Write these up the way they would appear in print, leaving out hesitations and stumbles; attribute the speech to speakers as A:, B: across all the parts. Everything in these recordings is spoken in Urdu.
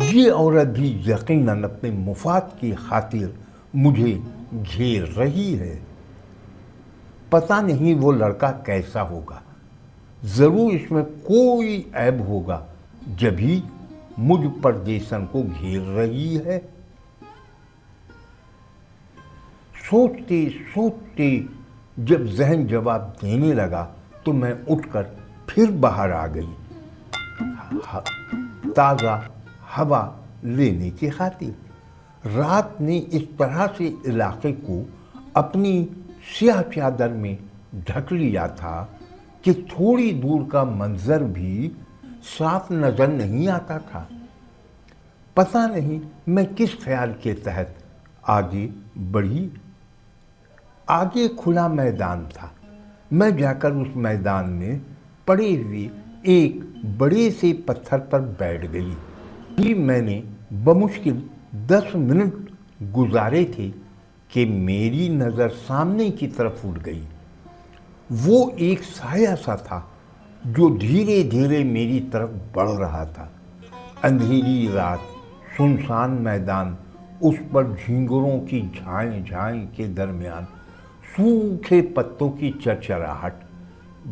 A: یہ عورت بھی یقیناً اپنے مفاد کی خاطر مجھے گھیر رہی ہے۔ پتہ نہیں وہ لڑکا کیسا ہوگا، ضرور اس میں کوئی عیب ہوگا جبھی مجھ پر جیسن کو گھیر رہی ہے۔ سوچتے سوچتے جب ذہن جواب دینے لگا تو میں اٹھ کر پھر باہر آ گئی، تازہ ہوا لینے کی خاطر۔ رات نے اس طرح سے علاقے کو اپنی سیاہ چادر میں ڈھک لیا تھا کہ تھوڑی دور کا منظر بھی صاف نظر نہیں آتا تھا۔ پتہ نہیں میں کس خیال کے تحت آگے بڑھی۔ آگے کھلا میدان تھا، میں جا کر اس میدان میں پڑے ہوئے ایک بڑے سے پتھر پر بیٹھ گئی۔ پھر میں نے بمشکل 10 منٹ گزارے تھے کہ میری نظر سامنے کی طرف اٹھ گئی۔ وہ ایک سایہ سا تھا جو دھیرے دھیرے میری طرف بڑھ رہا تھا۔ اندھیری رات، سنسان میدان، اس پر جھینگروں کی جھائیں جھائیں کے درمیان سوکھے پتوں کی چرچراہٹ۔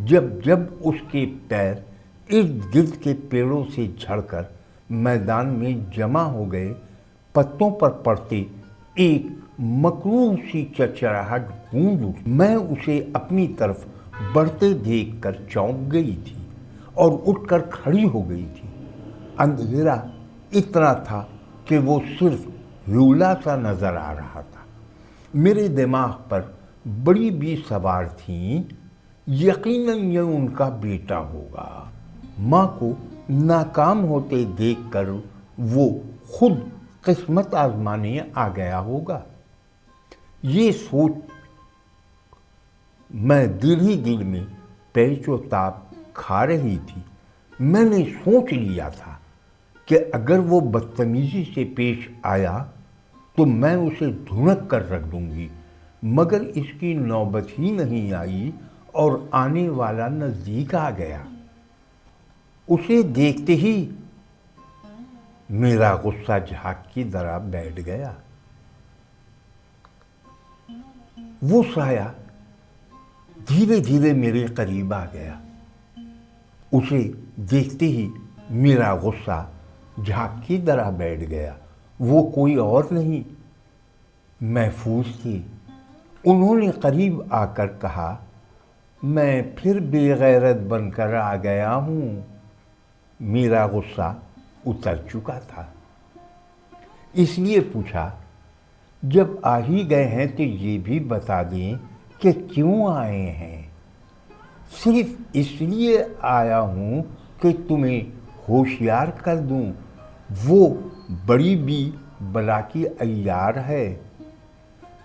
A: جب جب اس کے پیر ارد گرد کے پیڑوں سے جھڑ کر میدان میں جمع ہو گئے، پتوں پر پڑتے ایک مکروہ سی چرچراہٹ گونج اٹھی۔ میں اسے اپنی طرف بڑھتے دیکھ کر چونک گئی تھی اور اٹھ کر کھڑی ہو گئی تھی۔ اندھیرا اتنا تھا کہ وہ صرف ہیولا سا نظر آ رہا تھا۔ میرے دماغ پر بڑی بھی سوار تھیں، یقیناً یہ ان کا بیٹا ہوگا۔ ماں کو ناکام ہوتے دیکھ کر وہ خود قسمت آزمانے آ گیا ہوگا۔ یہ سوچ میں دل ہی دل میں پیچ و تاب کھا رہی تھی۔ میں نے سوچ لیا تھا کہ اگر وہ بدتمیزی سے پیش آیا تو میں اسے دھنک کر رکھ دوں گی، مگر اس کی نوبت ہی نہیں آئی اور آنے والا نزدیک آ گیا۔ اسے دیکھتے ہی میرا غصہ جھاگ کی طرح بیٹھ گیا۔ وہ سایہ دھیرے دھیرے میرے قریب آ گیا۔ اسے دیکھتے ہی میرا غصہ جھاگ کی طرح بیٹھ گیا۔ وہ کوئی اور نہیں، محفوظ تھی۔ انہوں نے قریب آ کر کہا، میں پھر بے غیرت بن کر آ گیا ہوں۔ میرا غصہ اتر چکا تھا، اس لیے پوچھا، جب آ ہی گئے ہیں تو یہ بھی بتا دیں کہ کیوں آئے ہیں؟ صرف اس لیے آیا ہوں کہ تمہیں ہوشیار کر دوں، وہ بڑی بھی بلا کی عیار ہے،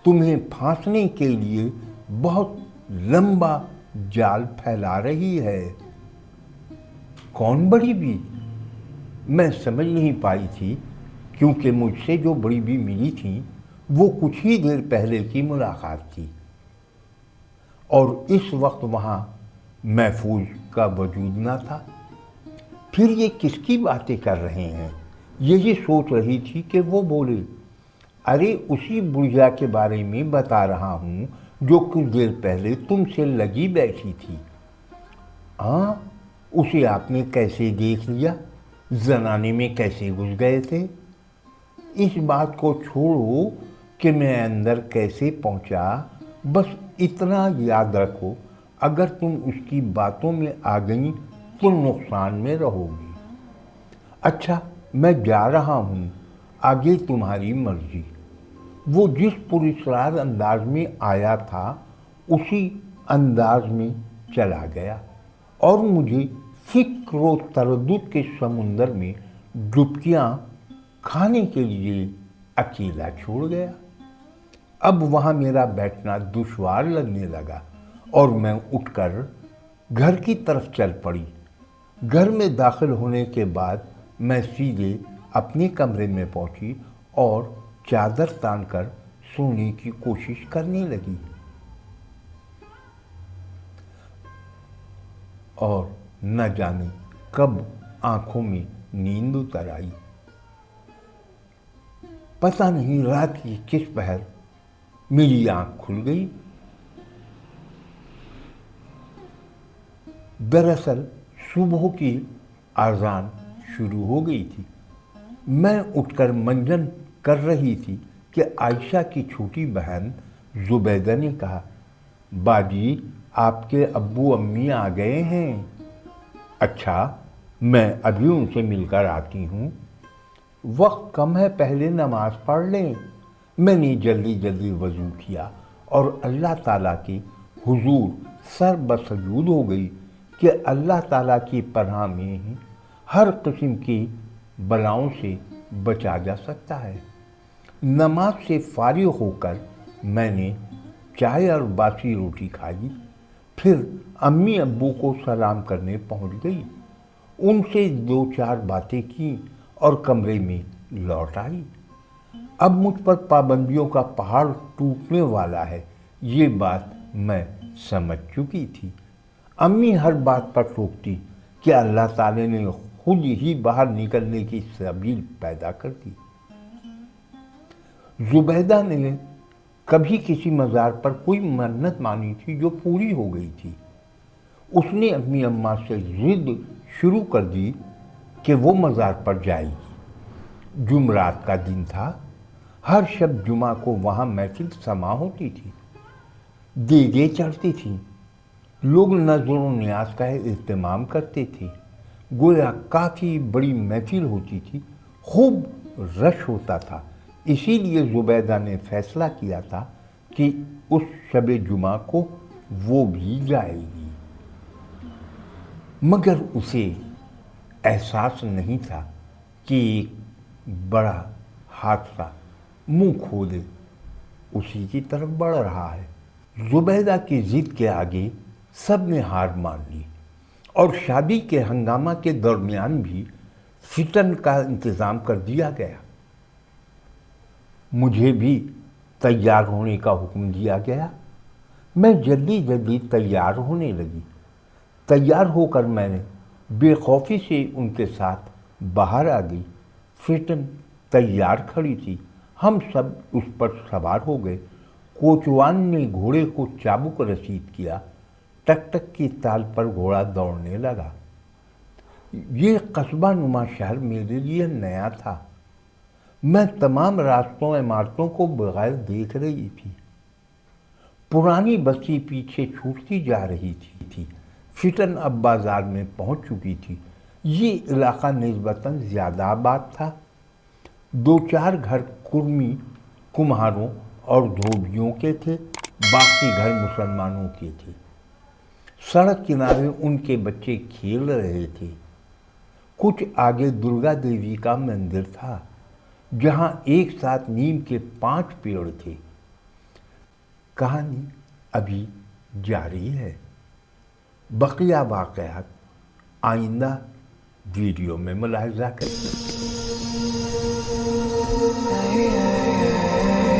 A: تمہیں پھانسنے کے لیے بہت لمبا جال پھیلا رہی ہے۔ کون بڑی بھی؟ میں سمجھ نہیں پائی تھی، کیونکہ مجھ سے جو بڑی بھی ملی تھیں وہ کچھ ہی دیر پہلے کی ملاقات تھی، اور اس وقت وہاں محفوظ کا وجود نہ تھا۔ پھر یہ کس کی باتیں کر رہے ہیں؟ یہی سوچ رہی تھی کہ وہ بولے، ارے اسی بڑھیا کے بارے میں بتا رہا ہوں جو کچھ دیر پہلے تم سے لگی بیٹھی تھی۔ ہاں، اسے آپ نے کیسے دیکھ لیا؟ زنانے میں کیسے گھس گئے تھے؟ اس بات کو چھوڑو کہ میں اندر کیسے پہنچا، بس اتنا یاد رکھو، اگر تم اس کی باتوں میں آ گئیں تو نقصان میں رہو گی۔ اچھا، میں جا رہا ہوں، آگے تمہاری مرضی۔ وہ جس پراسرار انداز میں آیا تھا اسی انداز میں چلا گیا اور مجھے فکر و تردد کے سمندر میں ڈبکیاں کھانے کے لیے اکیلا چھوڑ گیا۔ اب وہاں میرا بیٹھنا دشوار لگنے لگا اور میں اٹھ کر گھر کی طرف چل پڑی۔ گھر میں داخل ہونے کے بعد میں سیدھے اپنے کمرے میں پہنچی اور چادر تان کر سونے کی کوشش کرنے لگی، اور نہ جانے کب آنکھوں میں نیند اتر آئی۔ پتہ نہیں رات کی کس پہر میری آنکھ کھل گئی۔ دراصل صبح کی اذان شروع ہو گئی تھی۔ میں اٹھ کر منجن کر رہی تھی کہ عائشہ کی چھوٹی بہن زبیدہ نے کہا، باجی آپ کے ابو امی آ گئے ہیں۔ اچھا، میں ابھی ان سے مل کر آتی ہوں۔ وقت کم ہے، پہلے نماز پڑھ لیں۔ میں نے جلدی جلدی وضو کیا اور اللہ تعالیٰ کے حضور سر بسجود ہو گئی کہ اللہ تعالیٰ کی پناہ میں ہر قسم کی بلاؤں سے بچا جا سکتا ہے۔ نماز سے فارغ ہو کر میں نے چائے اور باسی روٹی کھائی، پھر امی ابو کو سلام کرنے پہنچ گئی، ان سے 2-4 باتیں کی اور کمرے میں لوٹ آئی۔ اب مجھ پر پابندیوں کا پہاڑ ٹوٹنے والا ہے، یہ بات میں سمجھ چکی تھی۔ امی ہر بات پر ٹوکتی کہ اللہ تعالی نے خود ہی باہر نکلنے کی سبیل پیدا کر دی۔ زبیدہ نے کبھی کسی مزار پر کوئی منت مانی تھی جو پوری ہو گئی تھی۔ اس نے اپنی اماں سے ضد شروع کر دی کہ وہ مزار پر جائے گی۔ جمعرات کا دن تھا، ہر شب جمعہ کو وہاں محفل سما ہوتی تھی، دیگیں چڑھتی تھیں، لوگ نظر و نیاز کا اہتمام کرتے تھے، گویا کافی بڑی محفل ہوتی تھی، خوب رش ہوتا تھا۔ اسی لیے زبیدہ نے فیصلہ کیا تھا کہ اس شب جمعہ کو وہ بھی جائے گی، مگر اسے احساس نہیں تھا کہ ایک بڑا حادثہ منہ کھولے اسی کی طرف بڑھ رہا ہے۔ زبیدہ کی ضد کے آگے سب نے ہار مان لی اور شادی کے ہنگامہ کے درمیان بھی فٹن کا انتظام کر دیا گیا۔ مجھے بھی تیار ہونے کا حکم دیا گیا۔ میں جلدی جلدی تیار ہونے لگی۔ تیار ہو کر میں نے بے خوفی سے ان کے ساتھ باہر آ گئی۔ فٹن تیار کھڑی تھی، ہم سب اس پر سوار ہو گئے۔ کوچوان نے گھوڑے کو چابک رسید کیا، ٹک ٹک کی تال پر گھوڑا دوڑنے لگا۔ یہ قصبہ نما شہر میرے لیے نیا تھا۔ میں تمام راستوں عمارتوں کو بغیر دیکھ رہی تھی۔ پرانی بستی پیچھے چھوٹتی جا رہی تھی۔ فٹن اب بازار میں پہنچ چکی تھی۔ یہ علاقہ نسبتاً زیادہ آباد تھا۔ 2-4 گھر کرمی کمہاروں اور دھوبیوں کے تھے، باقی گھر مسلمانوں کے تھے۔ سڑک کنارے ان کے بچے کھیل رہے تھے۔ کچھ آگے درگا دیوی کا مندر تھا، جہاں ایک ساتھ نیم کے 5 پیڑ تھے۔ کہانی ابھی جاری ہے، بقیہ واقعات آئندہ ویڈیو میں ملاحظہ کریں۔